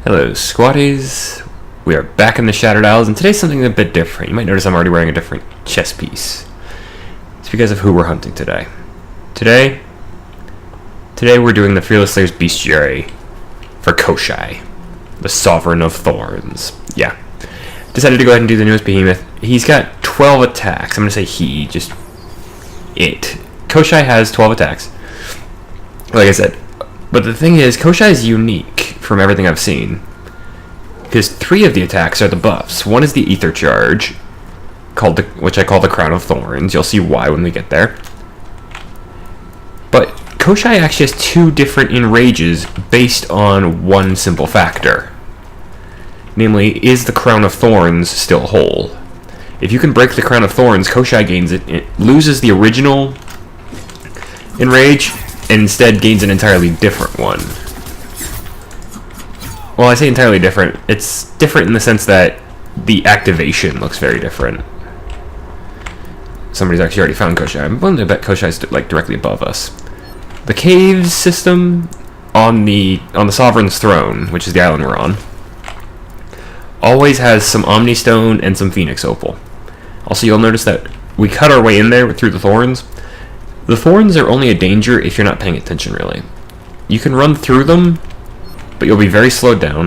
Hello, squatties. We are back in the Shattered Isles, and today's something a bit different. You might notice I'm already wearing a different chest piece. It's because of who we're hunting today. Today we're doing the Fearless Slayer's Bestiary for Koshai, the Sovereign of Thorns. Yeah. Decided to go ahead and do the newest behemoth. He's got 12 attacks. I'm going to say he, just it. Koshai has 12 attacks. Like I said. But the thing is, Koshai is unique from everything I've seen, because 3 of the attacks are the buffs. One is the Ether Charge, which I call the Crown of Thorns. You'll see why when we get there. But Koshai actually has 2 different enrages based on one simple factor. Namely, is the Crown of Thorns still whole? If you can break the Crown of Thorns, Koshai gains it. It loses the original enrage, and instead gains an entirely different one. Well, I say entirely different. It's different in the sense that the activation looks very different. Somebody's actually already found Koshai. I'm willing to bet Koshai's like directly above us. The caves system on the Sovereign's throne, which is the island we're on, always has some Omni Stone and some Phoenix Opal. Also, you'll notice that we cut our way in there through the thorns. The thorns are only a danger if you're not paying attention, really. You can run through them, but you'll be very slowed down.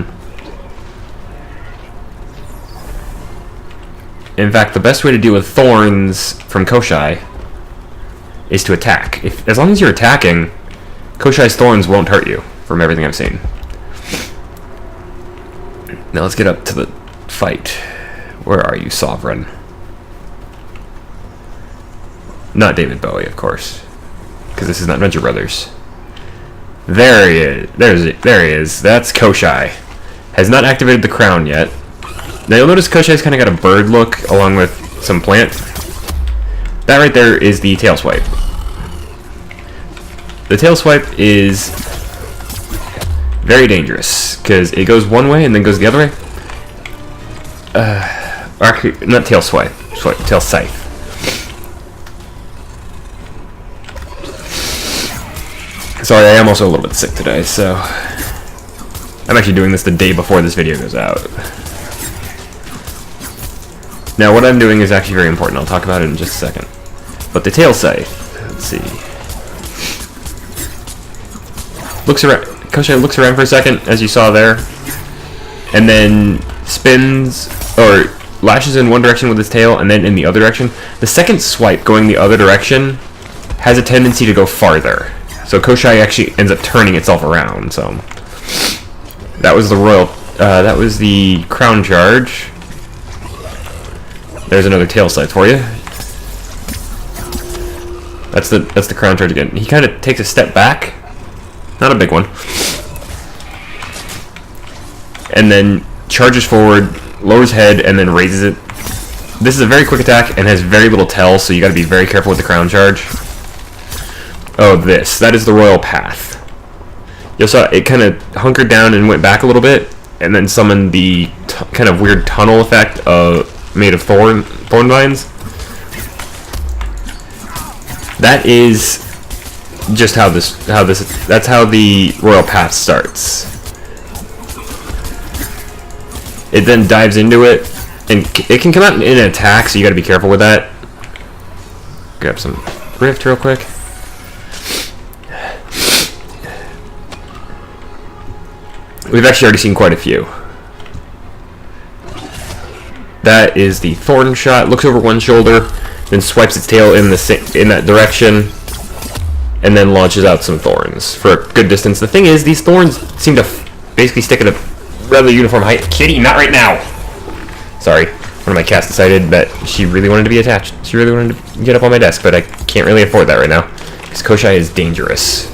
In fact, the best way to deal with thorns from Koshai is to attack. As long as you're attacking, Koshai's thorns won't hurt you, from everything I've seen. Now let's get up to the fight. Where are you, Sovereign? Not David Bowie, of course, because this is not Venture Brothers. There he is. There he is. That's Koshai. Has not activated the crown yet. Now you'll notice Koshai's kind of got a bird look along with some plant. That right there is the tail swipe. The tail swipe is very dangerous because it goes one way and then goes the other way. Actually, not tail swipe. Tail scythe. Sorry, I am also a little bit sick today, so I'm actually doing this the day before this video goes out. Now, what I'm doing is actually very important. I'll talk about it in just a second. But the tail scythe, let's see. Koshai looks around for a second, as you saw there, and then spins, or lashes in one direction with his tail, and then in the other direction. The second swipe going the other direction has a tendency to go farther. So Koshai actually ends up turning itself around. So that was the that was the crown charge. There's another tail scythe for you. That's the crown charge again. He kind of takes a step back, not a big one, and then charges forward, lowers head, and then raises it. This is a very quick attack and has very little tell, so you got to be very careful with the crown charge. Oh, that is the royal path. You saw it kind of hunkered down and went back a little bit, and then summoned the kind of weird tunnel effect made of thorn vines. That is just that's how the royal path starts. It then dives into it, and it can come out in an attack, so you got to be careful with that. Grab some rift real quick. We've actually already seen quite a few. That is the thorn shot. Looks over one shoulder, then swipes its tail in that direction, and then launches out some thorns for a good distance. The thing is, these thorns seem to basically stick at a rather uniform height. Kitty, not right now! Sorry. One of my cats decided that she really wanted to be attached. She really wanted to get up on my desk, but I can't really afford that right now, because Koshai is dangerous.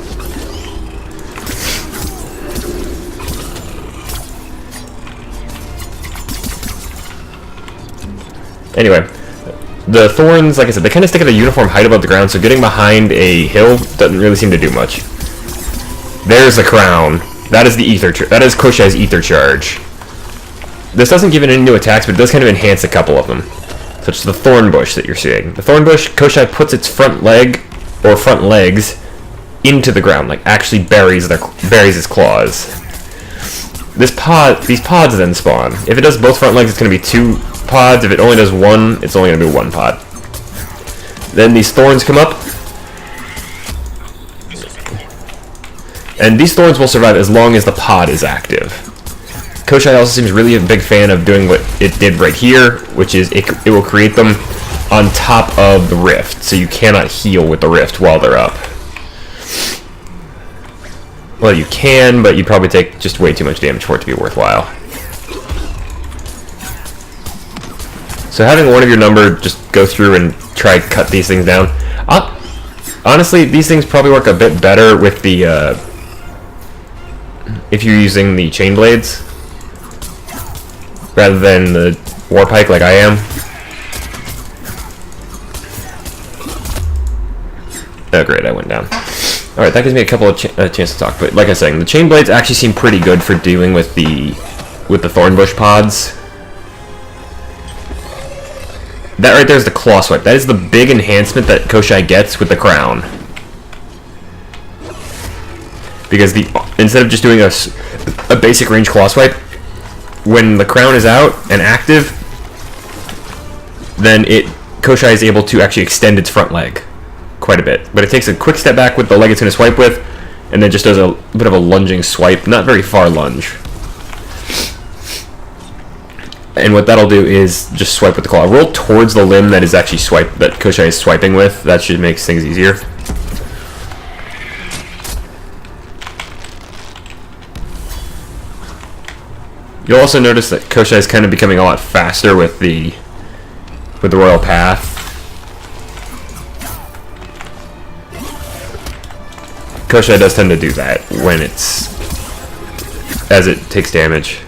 Anyway, the thorns, like I said, they kind of stick at a uniform height above the ground, so getting behind a hill doesn't really seem to do much. There's the crown. That is that is Koshai's Ether Charge. This doesn't give it any new attacks, but it does kind of enhance a couple of them, such as the thorn bush that you're seeing. The thorn bush, Koshai puts its front leg or front legs into the ground, like actually buries its claws. these pods then spawn. If it does both front legs, it's going to be 2 pods. If it only does one, it's only going to be 1 pod. Then these thorns come up. And these thorns will survive as long as the pod is active. Koshai also seems really a big fan of doing what it did right here, which is it will create them on top of the rift, so you cannot heal with the rift while they're up. Well, you can, but you'd probably take just way too much damage for it to be worthwhile. So having one of your number just go through and try to cut these things down. Honestly, these things probably work a bit better with the if you're using the chain blades rather than the war pike like I am. Oh great, I went down. Alright, that gives me a couple of chance to talk, but like I was saying, the chain blades actually seem pretty good for dealing with the thornbush pods. That right there is the claw swipe. That is the big enhancement that Koshai gets with the crown. Because instead of just doing a basic range claw swipe, when the crown is out and active, then Koshai is able to actually extend its front leg quite a bit. But it takes a quick step back with the leg it's going to swipe with, and then just does a bit of a lunging swipe, not very far lunge. And what that'll do is just swipe with the claw. Roll towards the limb that is actually that Koshai is swiping with. That should make things easier. You'll also notice that Koshai is kind of becoming a lot faster with the royal path. Koshai does tend to do that when as it takes damage.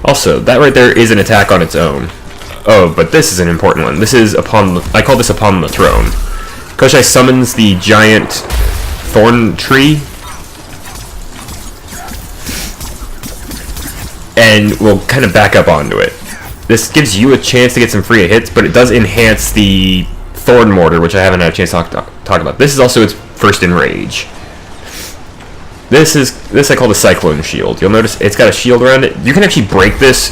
Also, that right there is an attack on its own. Oh, but this is an important one. This is I call this upon the throne. Koshai summons the giant thorn tree and will kind of back up onto it. This gives you a chance to get some free hits, but it does enhance the thorn mortar, which I haven't had a chance to talk about. This is also its first enrage. This I call the cyclone shield. You'll notice it's got a shield around it. You can actually break this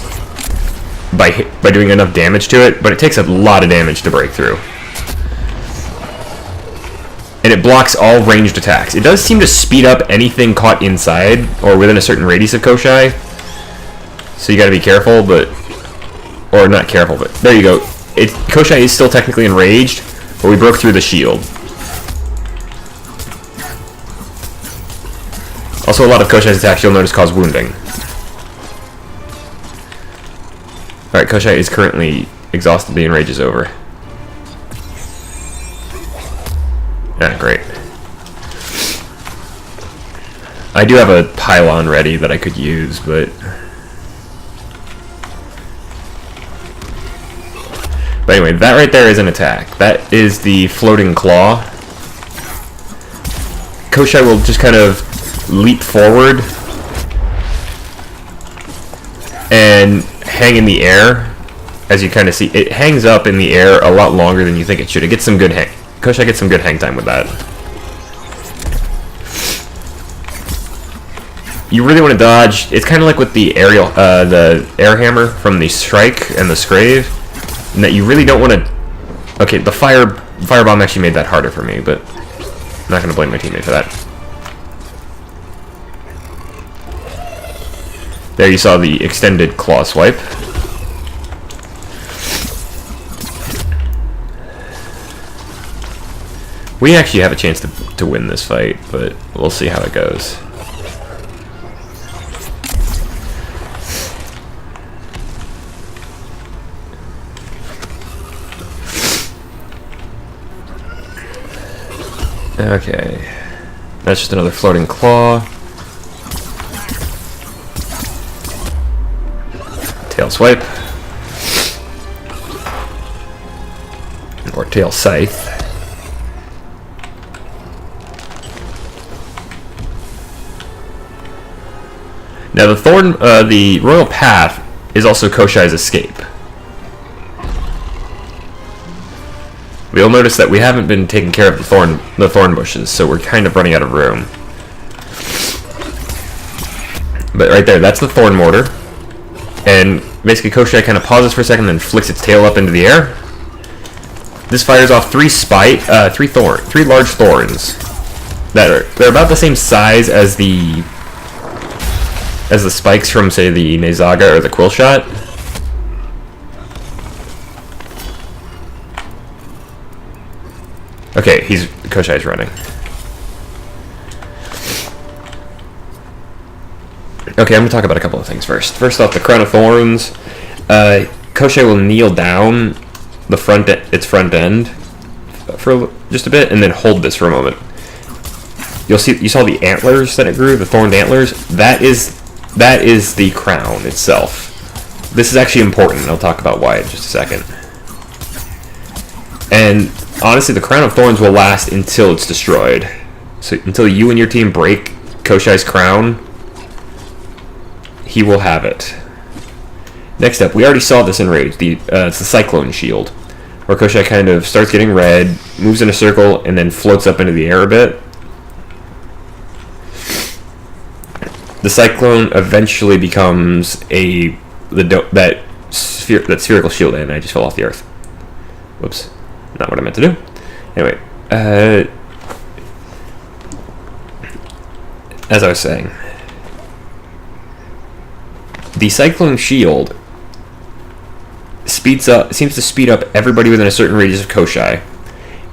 by doing enough damage to it, but it takes a lot of damage to break through. And it blocks all ranged attacks. It does seem to speed up anything caught inside or within a certain radius of Koshai. So you gotta be careful, or not careful, but there you go. Koshai is still technically enraged, but we broke through the shield. Also, a lot of Koshai's attacks you'll notice cause wounding. Alright, Koshai is currently exhausted. The enrage is over. Ah, great. I do have a pylon ready that I could use, but anyway, that right there is an attack. That is the floating claw. Koshai will just kind of leap forward and hang in the air. As you kind of see, it hangs up in the air a lot longer than you think it should. It gets some good Koshai gets some good hang time with that. You really want to dodge. It's kind of like with the the air hammer from the strike and the scrave, and that you really don't want to. Okay, the firebomb actually made that harder for me, but I'm not going to blame my teammate for that. There you saw the extended claw swipe. We actually have a chance to win this fight, but we'll see how it goes. Okay. That's just another floating claw. Tail swipe. Or tail scythe. Now the royal path is also Koshai's escape. You'll notice that we haven't been taking care of the thorn bushes, so we're kind of running out of room. But right there, that's the thorn mortar. And basically Koshai kind of pauses for a second, then flicks its tail up into the air. This fires off three large thorns. They're about the same size as the spikes from, say, the Nezaga or the Quill Shot. Okay, Koshai's running. Okay, I'm going to talk about a couple of things first. First off, the Crown of Thorns. Koshai will kneel down its front end for just a bit, and then hold this for a moment. You saw the antlers that it grew, the thorned antlers. That is the crown itself. This is actually important, and I'll talk about why in just a second. And honestly, the Crown of Thorns will last until it's destroyed. So until you and your team break Koshai's crown, he will have it. Next up, we already saw this in Rage. It's the Cyclone Shield, where Koshai kind of starts getting red, moves in a circle, and then floats up into the air a bit. The Cyclone eventually becomes that spherical shield, and I just fell off the earth. Whoops. Not what I meant to do. Anyway, as I was saying, the Cyclone Shield seems to speed up everybody within a certain radius of Koshai,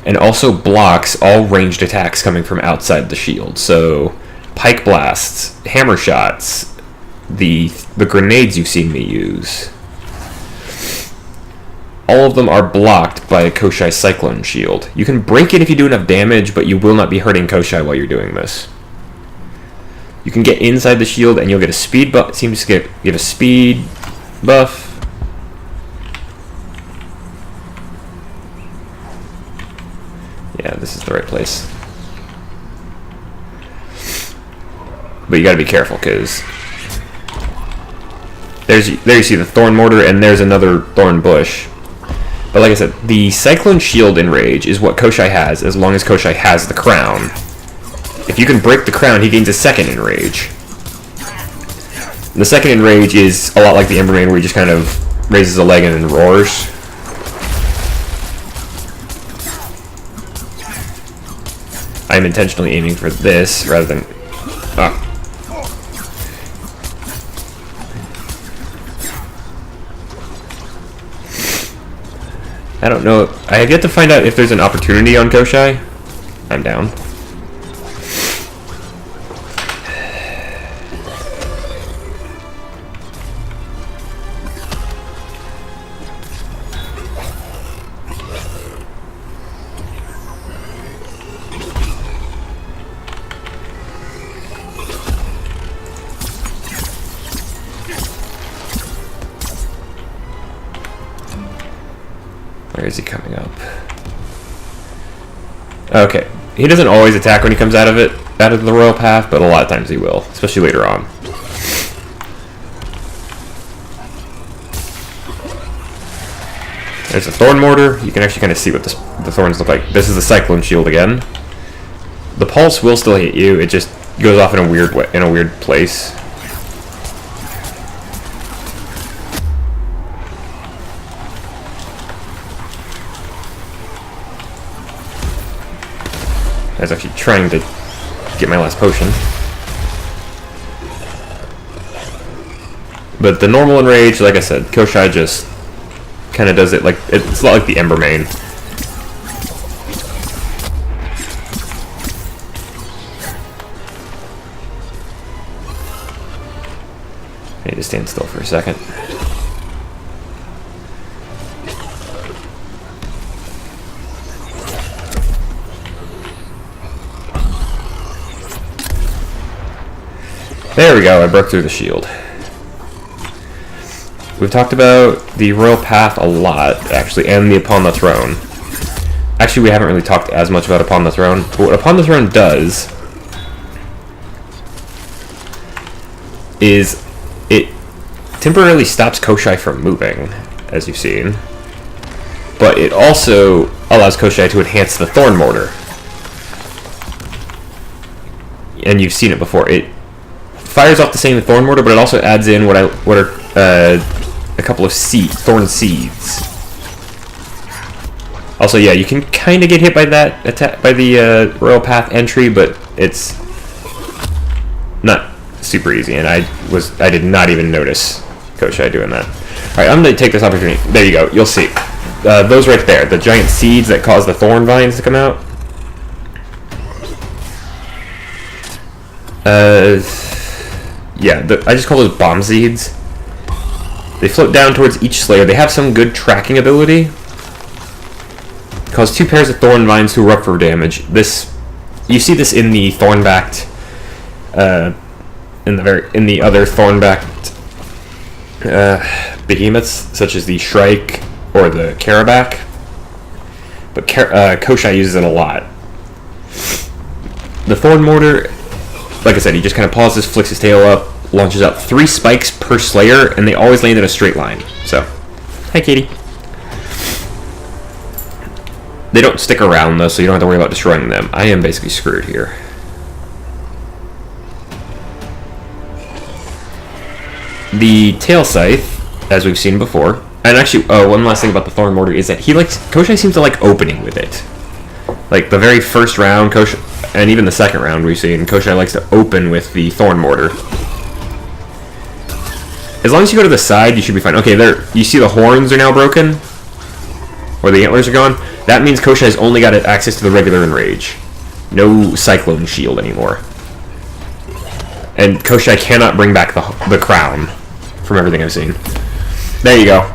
and also blocks all ranged attacks coming from outside the shield. So, pike blasts, hammer shots, the grenades you've seen me use. All of them are blocked by Koshai's Cyclone Shield. You can break it if you do enough damage, but you will not be hurting Koshai while you're doing this. You can get inside the shield, and you'll get a speed buff. It seems to give a speed buff. Yeah, this is the right place. But you gotta be careful, because there you see the thorn mortar, and there's another thorn bush. But like I said, the Cyclone Shield in Rage is what Koshai has, as long as Koshai has the crown. If you can break the crown, he gains a second in Rage. The second in Rage is a lot like the Embermane, where he just kind of raises a leg and then roars. I'm intentionally aiming for this rather than... Oh. I don't know. I have yet to find out if there's an opportunity on Koshai. I'm down. Where is he coming up? Okay. He doesn't always attack when he comes out of the royal path, but a lot of times he will, especially later on. There's a thorn mortar. You can actually kind of see what the thorns look like. This is the Cyclone Shield again. The pulse will still hit you. It just goes off in a weird way, in a weird place. I was actually trying to get my last potion. But the normal enrage, like I said, Koshai just kind of does it like... It's a lot like the Embermane. I need to stand still for a second. There we go, I broke through the shield. We've talked about the Royal Path a lot, actually, and the Upon the Throne. Actually, we haven't really talked as much about Upon the Throne. But what Upon the Throne does is it temporarily stops Koshai from moving, as you've seen. But it also allows Koshai to enhance the Thorn Mortar. And you've seen it before. It fires off the same Thorn Mortar, but it also adds in what are a couple of Thorn Seeds. Also, yeah, you can kind of get hit by that attack by the Royal Path entry, but it's not super easy. And I did not even notice Koshai doing that. All right, I'm gonna take this opportunity. There you go. You'll see those right there, the giant seeds that cause the thorn vines to come out. Yeah, I just call those bomb seeds. They float down towards each Slayer. They have some good tracking ability. Cause 2 pairs of thorn vines to erupt for damage. You see this in the thorn-backed, in the other thorn-backed behemoths, such as the Shrike or the Karabak. But Koshai uses it a lot. The Thorn Mortar, like I said, he just kind of pauses, flicks his tail up, launches out 3 spikes per Slayer, and they always land in a straight line. So, hi, Katie. They don't stick around, though, so you don't have to worry about destroying them. I am basically screwed here. The Tail Scythe, as we've seen before, and actually, one last thing about the Thorn Mortar is that Koshai seems to like opening with it. Like, the very first round, Koshai, and even the second round we've seen, Koshai likes to open with the Thorn Mortar. As long as you go to the side, you should be fine. Okay, there, you see the horns are now broken? Or the antlers are gone? That means Koshai's only got access to the regular Enrage. No Cyclone Shield anymore. And Koshai cannot bring back the crown, from everything I've seen. There you go.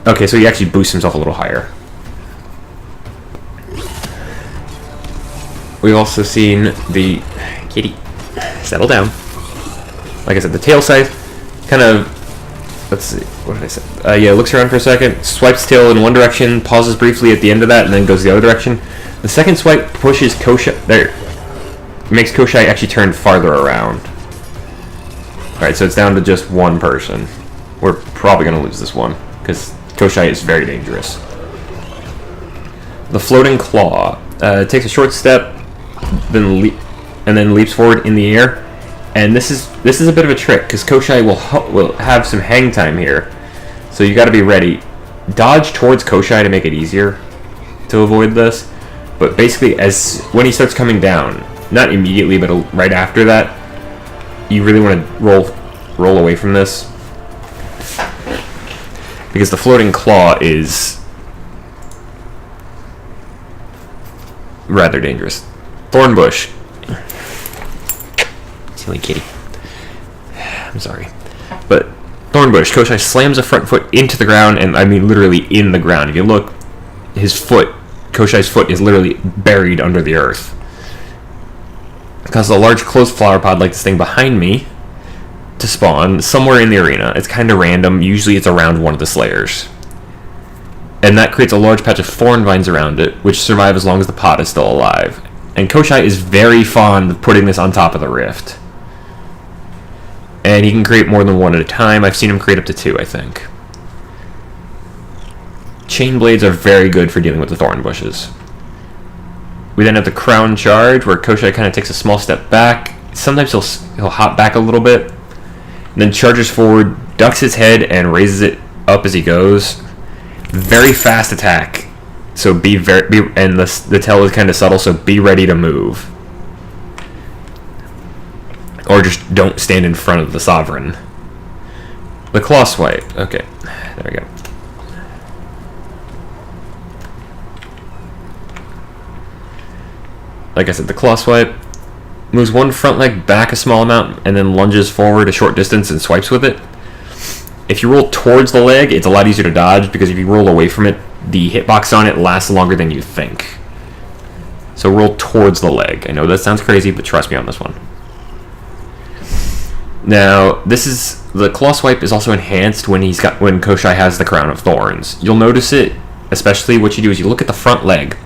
Okay, so he actually boosts himself a little higher. We've also seen the... Kitty, settle down. Like I said, the Tail Scythe kind of... Let's see, what did I say? Yeah, looks around for a second, swipes tail in one direction, pauses briefly at the end of that, and then goes the other direction. The second swipe pushes Koshai... There. Makes Koshai actually turn farther around. Alright, so it's down to just one person. We're probably going to lose this one, because Koshai is very dangerous. The Floating Claw. Takes a short step, and then leaps forward in the air. And this is a bit of a trick, because Koshai will have some hang time here. So you got to be ready. Dodge towards Koshai to make it easier to avoid this. But basically, when he starts coming down, not immediately, but right after that, you really want to roll away from this. Because the Floating Claw is rather dangerous. Thornbush. Silly kitty. I'm sorry. But Thornbush, Koshai slams a front foot into the ground, and I mean literally in the ground. If you look, Koshai's foot is literally buried under the earth. Causes a large closed flower pod like this thing behind me to spawn somewhere in the arena. It's kind of random. Usually it's around one of the Slayers. And that creates a large patch of thorn vines around it, which survive as long as the pod is still alive. And Koshai is very fond of putting this on top of the rift. And he can create more than one at a time. I've seen him create up to 2, I think. Chain Blades are very good for dealing with the thorn bushes. We then have the Crown Charge, where Koshai kind of takes a small step back. Sometimes he'll hop back a little bit, and then charges forward, ducks his head, and raises it up as he goes. Very fast attack. So and the tail is kind of subtle, so be ready to move. Or just don't stand in front of the Sovereign. The Claw Swipe. Okay, there we go. Like I said, the Claw Swipe moves one front leg back a small amount and then lunges forward a short distance and swipes with it. If you roll towards the leg, it's a lot easier to dodge, because if you roll away from it, the hitbox on it lasts longer than you think. So roll towards the leg. I know that sounds crazy, but trust me on this one. Now, the Claw Swipe is also enhanced when Koshai has the Crown of Thorns. You'll notice it, especially what you do is you look at the front leg.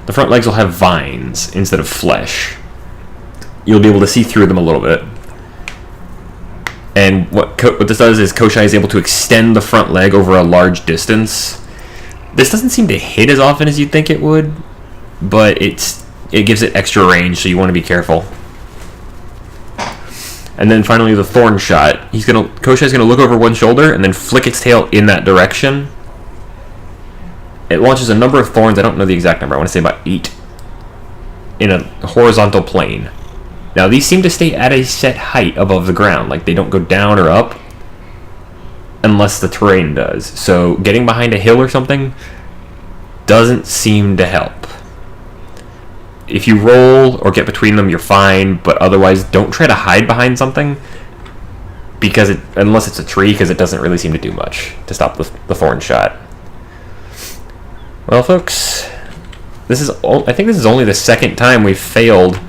The front legs will have vines instead of flesh. You'll be able to see through them a little bit. And what this does is Koshai is able to extend the front leg over a large distance, This doesn't seem to hit as often as you'd think it would, but it gives it extra range, so you want to be careful. And then finally the thorn shot. Koshai's gonna look over one shoulder and then flick its tail in that direction. It launches a number of thorns. I don't know the exact number. I want to say about 8 in a horizontal plane. Now these seem to stay at a set height above the ground, like they don't go down or up unless the terrain does. So getting behind a hill or something doesn't seem to help. If you roll or get between them, you're fine, but otherwise don't try to hide behind something unless it's a tree, because it doesn't really seem to do much to stop the thorn shot. Well, folks, I think this is only the second time we've failed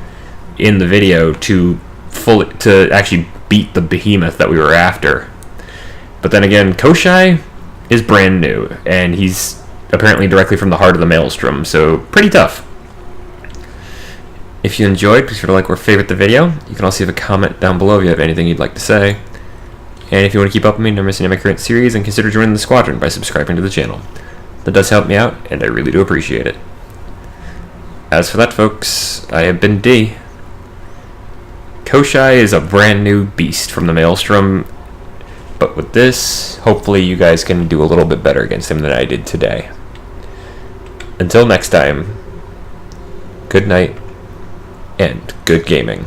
in the video to actually beat the behemoth that we were after. But then again, Koshai is brand new, and he's apparently directly from the heart of the Maelstrom, so pretty tough. If you enjoyed, please sure to like or favorite the video. You can also leave a comment down below if you have anything you'd like to say. And if you want to keep up with me and never miss any of my current series, then consider joining the squadron by subscribing to the channel. That does help me out, and I really do appreciate it. As for that, folks, I have been D. Koshai is a brand new beast from the Maelstrom, but with this, hopefully you guys can do a little bit better against him than I did today. Until next time, good night, and good gaming.